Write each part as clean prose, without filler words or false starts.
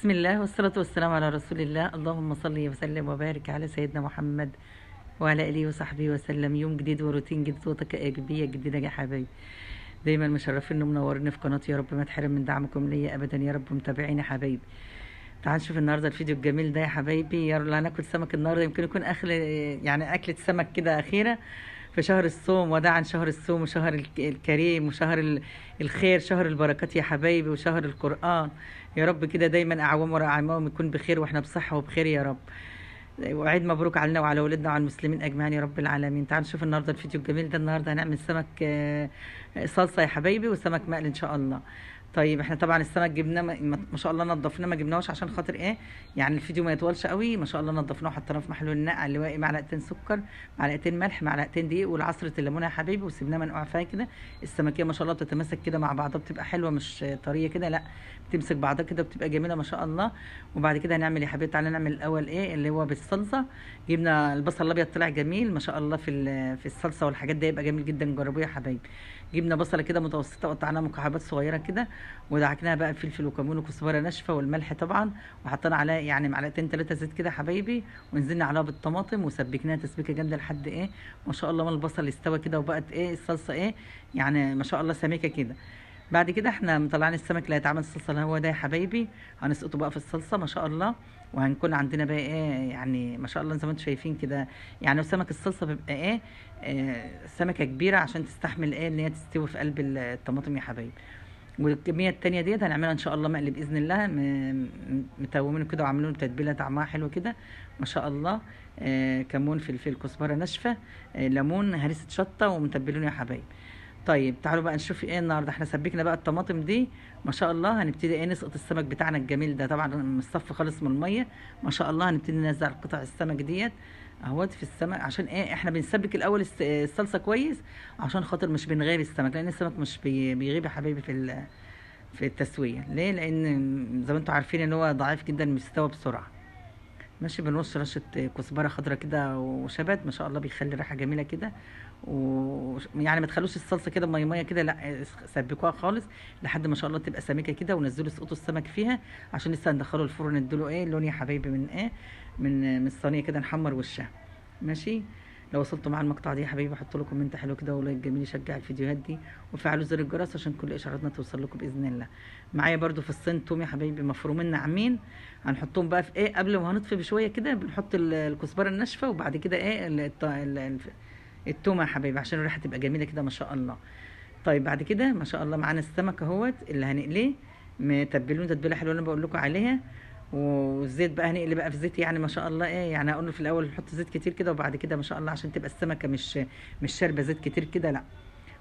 بسم الله والصلاة والسلام على رسول الله. اللهم صل وسلم وبارك على سيدنا محمد وعلى آله وصحبه وسلم. يوم جديد وروتين جديد وطاقة إيجابية جديدة يا حبايبي. دايما مشرفين ومنورين في قناتي، يا رب ما تحرم من دعمكم ليا أبدا يا رب. متابعين يا حبايبي، تعالوا نشوف النهارده الفيديو الجميل ده يا حبايبي. يلا هناكل سمك النهارده، يمكن يكون يعني أكلة سمك كده أخيرة في شهر الصوم، وداعا شهر الصوم وشهر الكريم وشهر الخير، شهر البركات يا حبايبي وشهر القرآن. يا رب كده دايما أعوام ورا أعوام يكون بخير واحنا بصحة وبخير يا رب. وعيد مبروك علينا وعلى ولادنا وعلى المسلمين أجمعين يا رب العالمين. تعالوا نشوف النهارده الفيديو الجميل ده. النهارده هنعمل سمك صلصة يا حبايبي، وسمك مقلي إن شاء الله. طيب احنا طبعا السمك جبناه ما شاء الله نضفناه، ما جبناهوش عشان خاطر ايه يعني الفيديو ما يطولش قوي. ما شاء الله نضفناه وحطيناه في محلول النقع اللي واقي، معلقتين سكر، معلقتين ملح، معلقتين دقيق، والعصره الليمونه يا حبيبي، وسيبناه منقوع فيها كده. السمكيه ما شاء الله بتتماسك كده مع بعضها، بتبقى حلوه مش طريه كده، لا بتمسك بعضها كده بتبقى جميله ما شاء الله. وبعد كده هنعمل يا حبيبي، تعالى نعمل الاول ايه اللي هو بالصلصه. جبنا البصل الابيض طلع جميل ما شاء الله في الصلصه والحاجات دي يبقى جميل جدا، جربوه يا حبايبي. جبنا بصله كده متوسطه قطعناها مكعبات صغيره كده، ودعكناها بقى بفلفل وكمون وكزبره ناشفه والملح طبعا، وحطينا عليها يعني معلقتين 3 زيت كده يا حبايبي، ونزلنا عليها بالطماطم وسبكناها تسبيكه جامده لحد ايه ما شاء الله ما البصل استوى كده، وبقت ايه الصلصه ايه يعني ما شاء الله سميكه كده. بعد كده احنا مطلعين السمك اللي هيتعمل الصلصه اللي هو ده يا حبايبي، هنسقطه بقى في الصلصه ما شاء الله. وهنكون عندنا بقى ايه يعني ما شاء الله زي ما انتم شايفين كده. يعني سمك الصلصه بيبقى ايه سمكه كبيره عشان تستحمل ايه ان هي تستوي في قلب الطماطم يا حبايبي. والكميه التانية ديت هنعملها ان شاء الله مقلي باذن الله، متومينه كده وعاملين تتبيله طعمها حلو كده ما شاء الله. كمون، فلفل، كزبره ناشفه، ليمون، هريسه شطه، ومتبلينه يا حبايبي. طيب تعالوا بقى نشوف ايه النهارده. احنا سبكنا بقى الطماطم دي ما شاء الله، هنبتدي ايه نسقط السمك بتاعنا الجميل ده طبعا مصفي خالص من الميه ما شاء الله. هنبتدي ننزع قطع السمك ديت اهوت في السمك، عشان ايه احنا بنسبك الاول الصلصه كويس عشان خاطر مش بنغير السمك، لان السمك مش بيغيب يا حبايبي في التسويه. ليه؟ لان زي ما انتم عارفين ان هو ضعيف جدا بيستوي بسرعه. ماشي، بنرش رشه كزبره خضراء كده وشبت ما شاء الله بيخلي ريحه جميله كده. ويعني ما تخلوش الصلصه كده ميه كده، لا سبكوها خالص لحد ما شاء الله تبقى سميكه كده، ونزلوا اسقطوا السمك فيها عشان لسه هندخله الفرن نديله ايه لون يا حبايبي من ايه من الصينيه كده نحمر وشها. ماشي. لو وصلتوا مع المقطع دي يا حبايبي حطوا له كومنت حلو كده ولايك جميل يشجع الفيديوهات دي، وفعلوا زر الجرس عشان كل اشعاراتنا توصل لكم باذن الله. معايا برده في الصين توم يا حبايبي مفرومين ناعمين، هنحطهم بقى في ايه قبل ما هنطفي بشويه كده بنحط الكزبره الناشفه، وبعد كده ايه التومه يا حبايبي عشان الريحه تبقى جميله كده ما شاء الله. طيب بعد كده ما شاء الله معانا السمك اهوت اللي هنقليه، متبلونه تتبيله حلوه اللي انا بقول لكم عليها. والزيت بقى هنقلي بقى في زيت يعني ما شاء الله ايه يعني هقول في الاول نحط زيت كتير كده، وبعد كده ما شاء الله عشان تبقى السمكه مش شاربه زيت كتير كده، لا.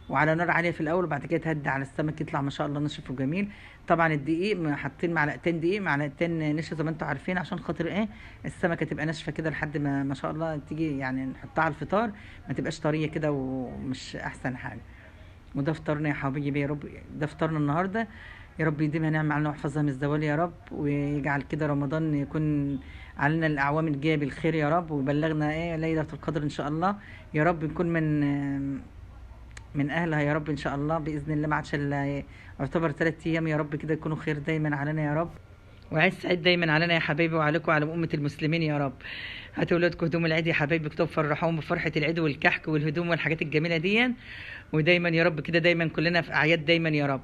وعلى نار عاليه في الاول، وبعد كده تهدي على السمك يطلع ما شاء الله ناشف وجميل. طبعا الدقيق حاطين معلقتين دقيق معلقتين نشا زي ما انتم عارفين عشان خاطر ايه السمكه تبقى ناشفه كده لحد ما شاء الله تيجي يعني نحطها على الفطار ما تبقاش طريه كده ومش احسن حاجه. وده فطارنا يا حبيبي يا رب، ده فطارنا النهارده. يا رب يديمها نعمة علينا ويحفظها من الزوال يا رب، ويجعل كده رمضان يكون علينا الأعوام الجاية بالخير يا رب، ويبلغنا ايه ليلة القدر إن شاء الله. يا رب نكون من أهلها يا رب إن شاء الله بإذن الله. ما عادش إلا يعتبر 3 أيام يا رب كده يكونوا خير دايما علينا يا رب، وعيد سعيد دايما علينا يا حبايبي وعليكم وعلى أمة المسلمين يا رب. هاتوا ولادكم هدوم العيد يا حبايبي، اكتبوا فرحوهم بفرحة العيد والكحك والهدوم والحاجات الجميلة دي. ودايما يا رب كده دايما كلنا في أعياد دايما يا رب.